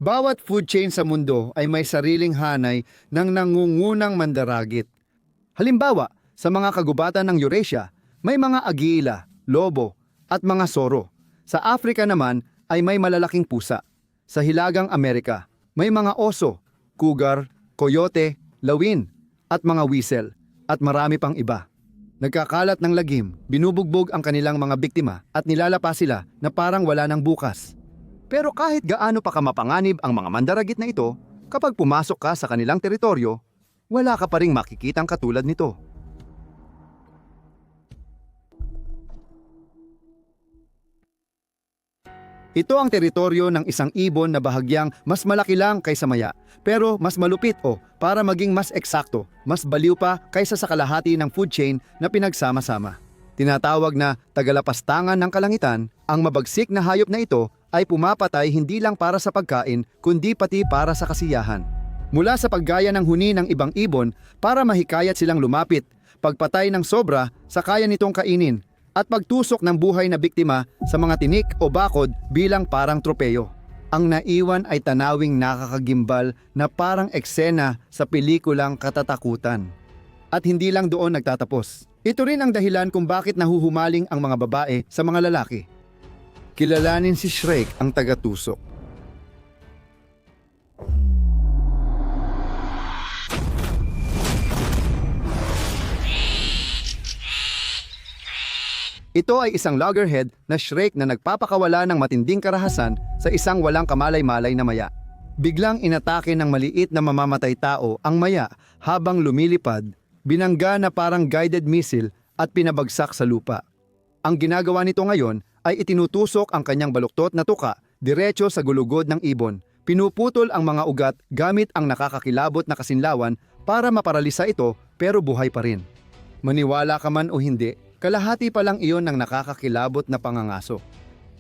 Bawat food chain sa mundo ay may sariling hanay ng nangungunang mandaragit. Halimbawa, sa mga kagubatan ng Eurasia, may mga agila, lobo, at mga soro. Sa Africa naman ay may malalaking pusa. Sa Hilagang Amerika, may mga oso, cougar, coyote, lawin, at mga weasel, at marami pang iba. Nagkakalat ng lagim, binubugbog ang kanilang mga biktima at nilalapa sila na parang wala ng bukas. Pero kahit gaano pa kamapanganib ang mga mandaragit na ito, kapag pumasok ka sa kanilang teritoryo, wala ka pa ring makikitang katulad nito. Ito ang teritoryo ng isang ibon na bahagyang mas malaki lang kaysa maya, pero mas malupit o, para maging mas eksakto, mas baliw pa kaysa sa kalahati ng food chain na pinagsama-sama. Tinatawag na tagalapastangan ng kalangitan, ang mabagsik na hayop na ito ay pumapatay hindi lang para sa pagkain, kundi pati para sa kasiyahan. Mula sa paggaya ng huni ng ibang ibon para mahikayat silang lumapit, pagpatay ng sobra sa kaya nitong kainin, at pagtusok ng buhay na biktima sa mga tinik o bakod bilang parang tropeyo. Ang naiwan ay tanawing nakakagimbal na parang eksena sa pelikulang katatakutan. At hindi lang doon nagtatapos. Ito rin ang dahilan kung bakit nahuhumaling ang mga babae sa mga lalaki. Kilalanin si Shrek ang tagatusok. Ito ay isang loggerhead na Shrek na nagpapakawala ng matinding karahasan sa isang walang kamalay-malay na maya. Biglang inatake ng maliit na mamamatay tao ang maya habang lumilipad, binangga na parang guided missile at pinabagsak sa lupa. Ang ginagawa nito ngayon ay itinutusok ang kanyang baluktot na tuka diretso sa gulugod ng ibon. Pinuputol ang mga ugat gamit ang nakakakilabot na kasinlawan para maparalisa ito pero buhay pa rin. Maniwala ka man o hindi, kalahati pa lang iyon ng nakakakilabot na pangangaso.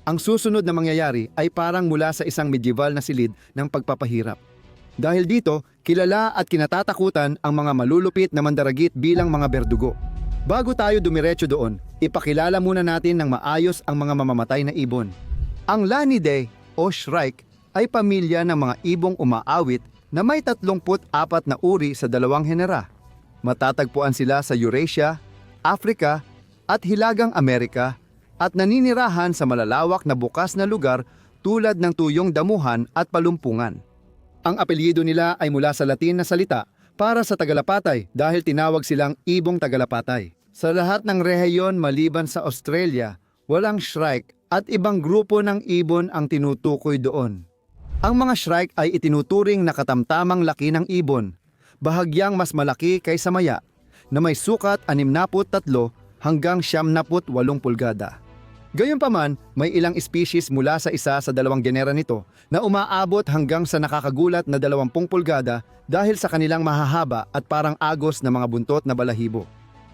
Ang susunod na mangyayari ay parang mula sa isang medieval na silid ng pagpapahirap. Dahil dito, kilala at kinatatakutan ang mga malulupit na mandaragit bilang mga berdugo. Bago tayo dumiretso doon, ipakilala muna natin ng maayos ang mga mamamatay na ibon. Ang Lanidae o Shrike ay pamilya ng mga ibong umaawit na may 34 na uri sa 2 henera. Matatagpuan sila sa Eurasia, Africa, at Hilagang Amerika at naninirahan sa malalawak na bukas na lugar tulad ng tuyong damuhan at palumpungan. Ang apelyido nila ay mula sa Latin na salita para sa tagalapatay dahil tinawag silang ibong tagalapatay. Sa lahat ng rehiyon maliban sa Australia, walang shrike at ibang grupo ng ibon ang tinutukoy doon. Ang mga shrike ay itinuturing na katamtamang laki ng ibon, bahagyang mas malaki kaysa maya, na may sukat 63 hanggang 78 pulgada. Gayunpaman, may ilang species mula sa isa sa 2 genera nito na umaabot hanggang sa nakakagulat na 20 pulgada dahil sa kanilang mahahaba at parang agos na mga buntot na balahibo.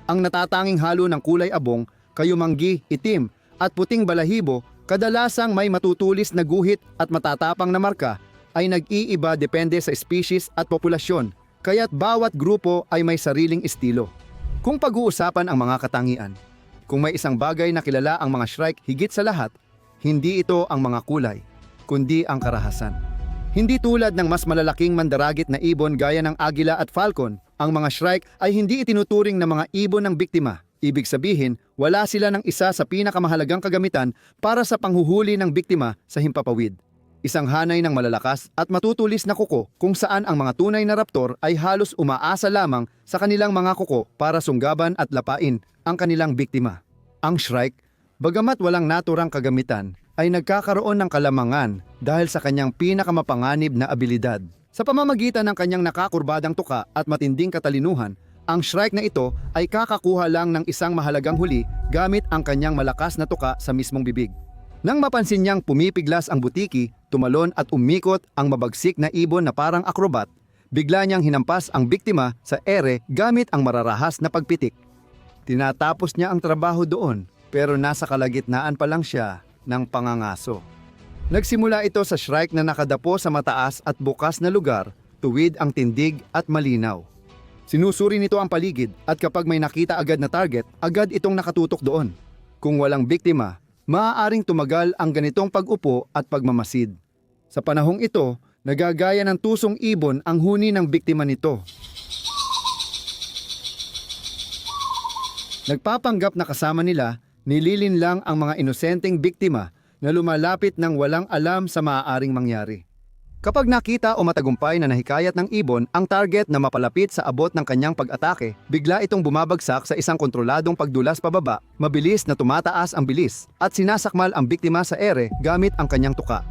Ang natatanging halo ng kulay abong, kayumanggi, itim at puting balahibo, kadalasang may matutulis na guhit at matatapang na marka ay nag-iiba depende sa species at populasyon, kaya't bawat grupo ay may sariling estilo. Kung pag-uusapan ang mga katangian, kung may isang bagay na kilala ang mga shrike higit sa lahat, hindi ito ang mga kulay, kundi ang karahasan. Hindi tulad ng mas malalaking mandaragit na ibon gaya ng agila at falcon, ang mga shrike ay hindi itinuturing na mga ibon ng biktima. Ibig sabihin, wala sila ng isa sa pinakamahalagang kagamitan para sa panghuhuli ng biktima sa himpapawid. Isang hanay ng malalakas at matutulis na kuko kung saan ang mga tunay na raptor ay halos umaasa lamang sa kanilang mga kuko para sunggaban at lapain ang kanilang biktima. Ang shrike, bagamat walang naturang kagamitan, ay nagkakaroon ng kalamangan dahil sa kanyang pinakamapanganib na abilidad. Sa pamamagitan ng kanyang nakakurbadang tuka at matinding katalinuhan, ang shrike na ito ay kakakuha lang ng isang mahalagang huli gamit ang kanyang malakas na tuka sa mismong bibig. Nang mapansin niyang pumipiglas ang butiki, tumalon at umikot ang mabagsik na ibon na parang akrobat, bigla niyang hinampas ang biktima sa ere gamit ang mararahas na pagpitik. Tinatapos niya ang trabaho doon, pero nasa kalagitnaan pa lang siya ng pangangaso. Nagsimula ito sa shrike na nakadapo sa mataas at bukas na lugar, tuwid ang tindig at malinaw. Sinusuri nito ang paligid at kapag may nakita agad na target, agad itong nakatutok doon. Kung walang biktima, maaaring tumagal ang ganitong pag-upo at pagmamasid. Sa panahong ito, Nagagaya ng tusong ibon ang huni ng biktima nito. Nagpapanggap na kasama nila, nililin lang ang mga inosenteng biktima na lumalapit ng walang alam sa maaaring mangyari. Kapag nakita o matagumpay na nahikayat ng ibon ang target na mapalapit sa abot ng kanyang pag-atake, bigla itong bumabagsak sa isang kontroladong pagdulas pababa, mabilis na tumataas ang bilis, at sinasakmal ang biktima sa ere gamit ang kanyang tuka.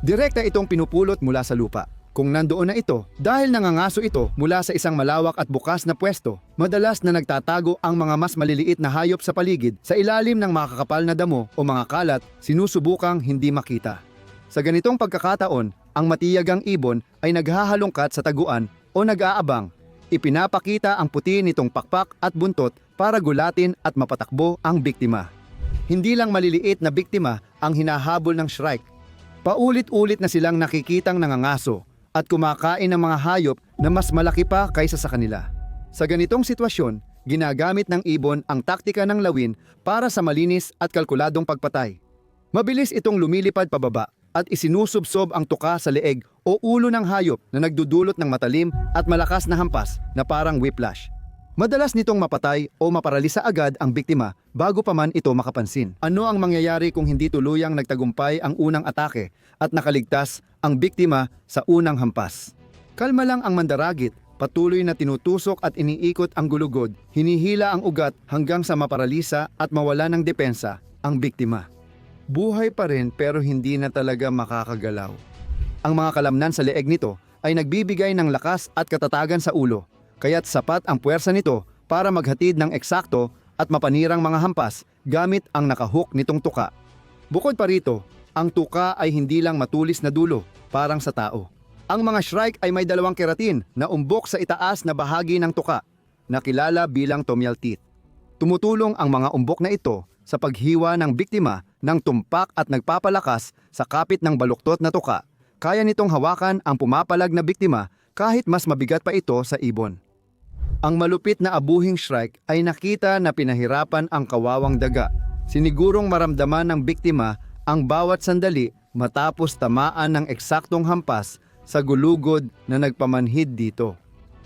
Direkta itong pinupulot mula sa lupa. Kung nandoon na ito, dahil nangangaso ito mula sa isang malawak at bukas na pwesto, madalas na nagtatago ang mga mas maliliit na hayop sa paligid sa ilalim ng makakapal na damo o mga kalat, sinusubukang hindi makita. Sa ganitong pagkakataon, ang matiyagang ibon ay naghahalongkat sa taguan o nag-aabang. Ipinapakita ang puti nitong pakpak at buntot para gulatin at mapatakbo ang biktima. Hindi lang maliliit na biktima ang hinahabol ng shrike. Paulit-ulit na silang nakikitang nangangaso at kumakain ng mga hayop na mas malaki pa kaysa sa kanila. Sa ganitong sitwasyon, ginagamit ng ibon ang taktika ng lawin para sa malinis at kalkuladong pagpatay. Mabilis itong lumilipad pababa at isinusubsob ang tuka sa leeg o ulo ng hayop na nagdudulot ng matalim at malakas na hampas na parang whiplash. Madalas nitong mapatay o maparalisa agad ang biktima bago pa man ito makapansin. Ano ang mangyayari kung hindi tuluyang nagtagumpay ang unang atake at nakaligtas ang biktima sa unang hampas? Kalma lang ang mandaragit, patuloy na tinutusok at iniikot ang gulugod, hinihila ang ugat hanggang sa maparalisa at mawala ng depensa ang biktima. Buhay pa rin pero hindi na talaga makakagalaw. Ang mga kalamnan sa leeg nito ay nagbibigay ng lakas at katatagan sa ulo, kaya't sapat ang puwersa nito para maghatid ng eksakto at mapanirang mga hampas gamit ang nakahook nitong tuka. Bukod pa rito, ang tuka ay hindi lang matulis na dulo, parang sa tao. Ang mga shrike ay may dalawang keratin na umbok sa itaas na bahagi ng tuka, na kilala bilang tomial teeth. Tumutulong ang mga umbok na ito sa paghiwa ng biktima ng tumpak at nagpapalakas sa kapit ng baluktot na tuka. Kaya nitong hawakan ang pumapalag na biktima kahit mas mabigat pa ito sa ibon. Ang malupit na abuhing shrike ay nakita na pinahirapan ang kawawang daga. Sinigurong maramdaman ng biktima ang bawat sandali matapos tamaan ng eksaktong hampas sa gulugod na nagpamanhid dito.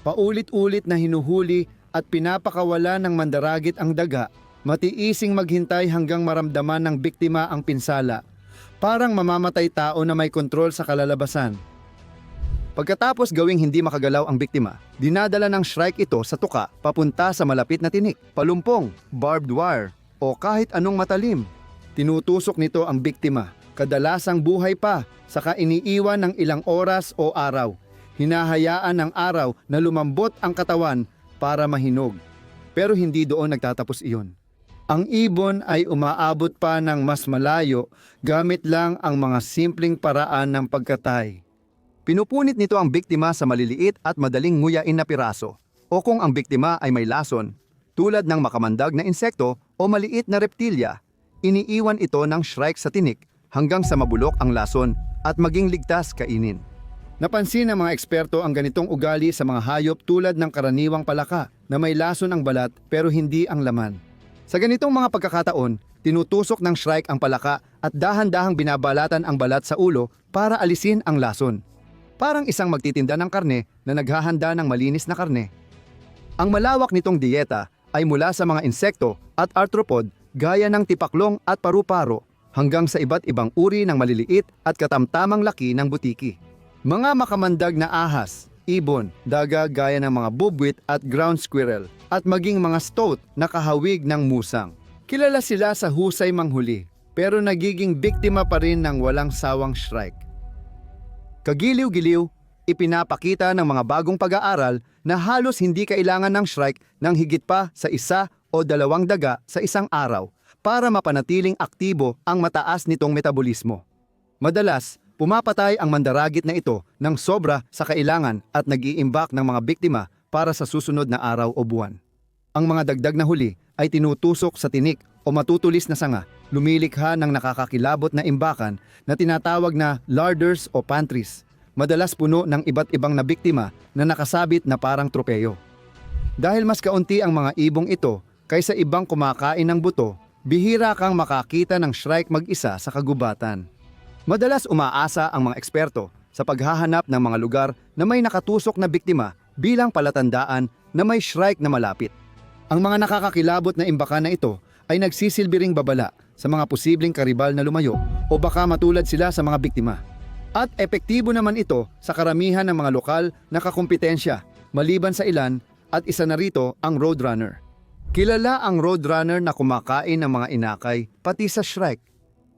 Paulit-ulit na hinuhuli at pinapakawala ng mandaragit ang daga, matiising maghintay hanggang maramdaman ng biktima ang pinsala. Parang mamamatay tao na may kontrol sa kalalabasan. Pagkatapos gawing hindi makagalaw ang biktima, dinadala ng shrike ito sa tuka papunta sa malapit na tinik, palumpong, barbed wire, o kahit anong matalim. Tinutusok nito ang biktima, kadalasang buhay pa, saka iniiwan ng ilang oras o araw. Hinahayaan ng araw na lumambot ang katawan para mahinog. Pero hindi doon nagtatapos iyon. Ang ibon ay umaabot pa ng mas malayo gamit lang ang mga simpleng paraan ng pagkatay. Pinupunit nito ang biktima sa maliliit at madaling nguyain na piraso, o kung ang biktima ay may lason, tulad ng makamandag na insekto o maliit na reptilya, iniiwan ito ng shrike sa tinik hanggang sa mabulok ang lason at maging ligtas kainin. Napansin ng mga eksperto ang ganitong ugali sa mga hayop tulad ng karaniwang palaka na may lason ang balat pero hindi ang laman. Sa ganitong mga pagkakataon, tinutusok ng shrike ang palaka at dahan-dahang binabalatan ang balat sa ulo para alisin ang lason. Parang isang magtitinda ng karne na naghahanda ng malinis na karne. Ang malawak nitong dieta ay mula sa mga insekto at arthropod gaya ng tipaklong at paru-paro hanggang sa iba't ibang uri ng maliliit at katamtamang laki ng butiki. Mga makamandag na ahas, ibon, daga gaya ng mga bobwit at ground squirrel at maging mga stoat na kahawig ng musang. Kilala sila sa husay manghuli pero nagiging biktima pa rin ng walang sawang shrike. Kagiliw-giliw, ipinapakita ng mga bagong pag-aaral na halos hindi kailangan ng shrike ng higit pa sa 1 o 2 daga sa isang araw para mapanatiling aktibo ang mataas nitong metabolismo. Madalas, pumapatay ang mandaragit na ito ng sobra sa kailangan at nag-iimbak ng mga biktima para sa susunod na araw o buwan. Ang mga dagdag na huli ay tinutusok sa tinik o matutulis na sanga, lumilikha ng nakakakilabot na imbakan na tinatawag na larders o pantries, madalas puno ng iba't ibang na biktima na nakasabit na parang tropeyo. Dahil mas kaunti ang mga ibong ito kaysa ibang kumakain ng buto, bihira kang makakita ng shrike mag-isa sa kagubatan. Madalas umaasa ang mga eksperto sa paghahanap ng mga lugar na may nakatusok na biktima bilang palatandaan na may shrike na malapit. Ang mga nakakakilabot na imbakan na ito ay nagsisilbi ring babala sa mga posibleng karibal na lumayo o baka matulad sila sa mga biktima. At epektibo naman ito sa karamihan ng mga lokal na kakumpetensya, maliban sa ilan at isa na rito ang roadrunner. Kilala ang roadrunner na kumakain ng mga inakay pati sa shrike.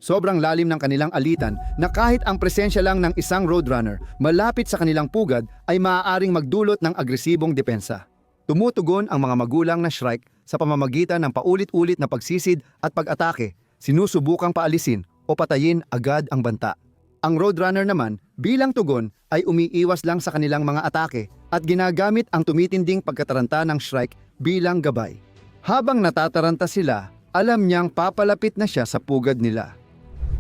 Sobrang lalim ng kanilang alitan na kahit ang presensya lang ng isang roadrunner malapit sa kanilang pugad ay maaaring magdulot ng agresibong depensa. Tumutugon ang mga magulang na shrike sa pamamagitan ng paulit-ulit na pagsisid at pag-atake, sinusubukang paalisin o patayin agad ang banta. Ang roadrunner naman bilang tugon ay umiiwas lang sa kanilang mga atake at ginagamit ang tumitinding pagkataranta ng shrike bilang gabay. Habang natataranta sila, alam niyang papalapit na siya sa pugad nila.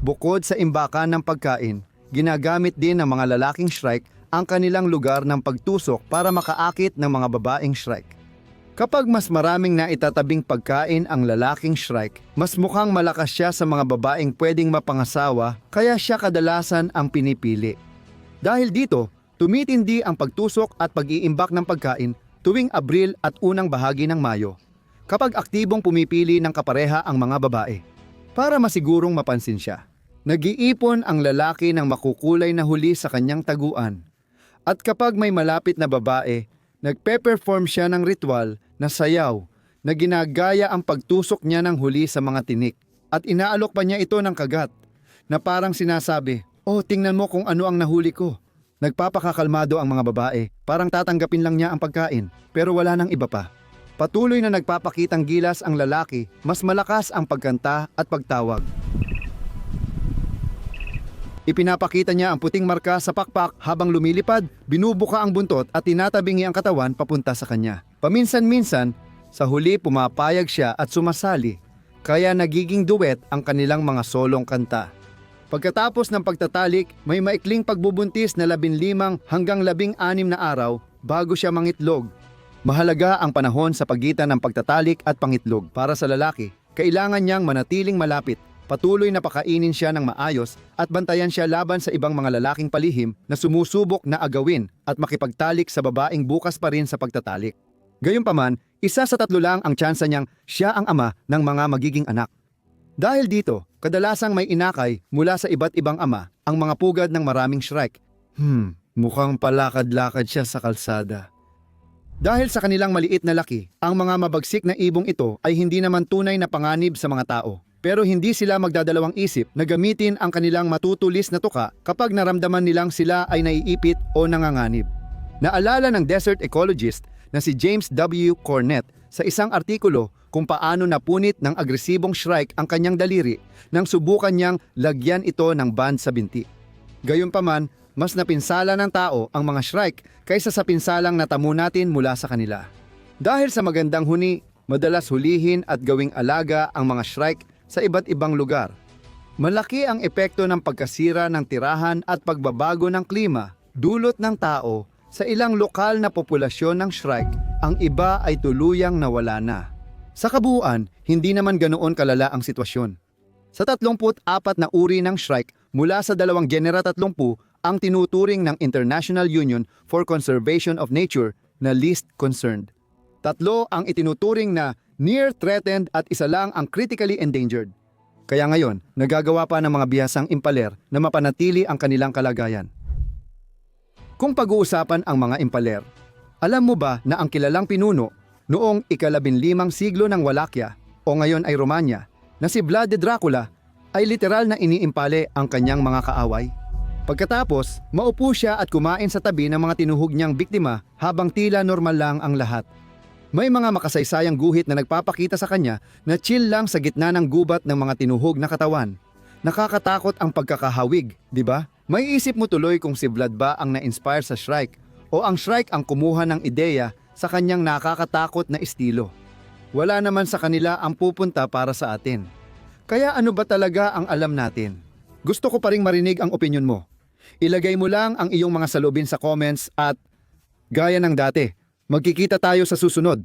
Bukod sa imbakan ng pagkain, ginagamit din ng mga lalaking shrike ang kanilang lugar ng pagtusok para makaakit ng mga babaeng shrike. Kapag mas maraming naitatabing pagkain ang lalaking shrike, mas mukhang malakas siya sa mga babaeng pwedeng mapangasawa kaya siya kadalasan ang pinipili. Dahil dito, tumitindi ang pagtusok at pag-iimbak ng pagkain tuwing Abril at unang bahagi ng Mayo, kapag aktibong pumipili ng kapareha ang mga babae. Para masigurong mapansin siya, nag-iipon ang lalaki ng makukulay na huli sa kanyang taguan. At kapag may malapit na babae, nagpe-perform siya ng ritual na sayaw na ginagaya ang pagtusok niya ng huli sa mga tinik. At inaalok pa niya ito ng kagat na parang sinasabi, "Oh, tingnan mo kung ano ang nahuli ko." Nagpapakakalmado ang mga babae, parang tatanggapin lang niya ang pagkain, pero wala nang iba pa. Patuloy na nagpapakitang gilas ang lalaki, mas malakas ang pagkanta at pagtawag. Ipinapakita niya ang puting marka sa pakpak habang lumilipad, binubuka ang buntot at tinatabingi ang katawan papunta sa kanya. Paminsan-minsan, sa huli pumapayag siya at sumasali, kaya nagiging duet ang kanilang mga solong kanta. Pagkatapos ng pagtatalik, may maikling pagbubuntis na 15 hanggang 16 na araw bago siya mangitlog. Mahalaga ang panahon sa pagitan ng pagtatalik at pangitlog. Para sa lalaki, kailangan niyang manatiling malapit, patuloy na pakainin siya ng maayos at bantayan siya laban sa ibang mga lalaking palihim na sumusubok na agawin at makipagtalik sa babaeng bukas pa rin sa pagtatalik. Gayunpaman, isa sa 3 lang ang tsansa niyang siya ang ama ng mga magiging anak. Dahil dito, kadalasang may inakay mula sa iba't ibang ama ang mga pugad ng maraming shrike. Mukhang palakad-lakad siya sa kalsada. Dahil sa kanilang maliit na laki, ang mga mabagsik na ibong ito ay hindi naman tunay na panganib sa mga tao. Pero hindi sila magdadalawang isip na gamitin ang kanilang matutulis na tuka kapag naramdaman nilang sila ay naiipit o nanganganib. Naalala ng desert ecologist na si James W. Cornett sa isang artikulo kung paano napunit ng agresibong shrike ang kanyang daliri nang subukan niyang lagyan ito ng band sa binti. Gayunpaman, mas napinsala ng tao ang mga shrike kaysa sa pinsalang natamo natin mula sa kanila. Dahil sa magandang huni, madalas hulihin at gawing alaga ang mga shrike sa iba't ibang lugar. Malaki ang epekto ng pagkasira ng tirahan at pagbabago ng klima dulot ng tao sa ilang lokal na populasyon ng shrike, ang iba ay tuluyang nawala na. Sa kabuuan, hindi naman ganoon kalala ang sitwasyon. Sa 34 na uri ng shrike mula sa 2 genera 30 ang tinuturing ng International Union for Conservation of Nature na least concerned. 3 ang itinuturing na near threatened at 1 lang ang critically endangered. Kaya ngayon, nagagawa pa ng mga bihasang impaler na mapanatili ang kanilang kalagayan. Kung pag-uusapan ang mga impaler, alam mo ba na ang kilalang pinuno noong ika-15 siglo ng Walakya o ngayon ay Romanya na si Vlad de Dracula ay literal na iniimpale ang kanyang mga kaaway? Pagkatapos, maupo siya at kumain sa tabi ng mga tinuhog niyang biktima habang tila normal lang ang lahat. May mga makasaysayang guhit na nagpapakita sa kanya na chill lang sa gitna ng gubat ng mga tinuhog na katawan. Nakakatakot ang pagkakahawig, di ba? May isip mo tuloy kung si Vlad ba ang na-inspire sa shrike o ang shrike ang kumuha ng ideya sa kanyang nakakatakot na estilo. Wala naman sa kanila ang pupunta para sa atin. Kaya ano ba talaga ang alam natin? Gusto ko pa ring marinig ang opinyon mo. Ilagay mo lang ang iyong mga salubin sa comments at gaya ng dati, magkikita tayo sa susunod.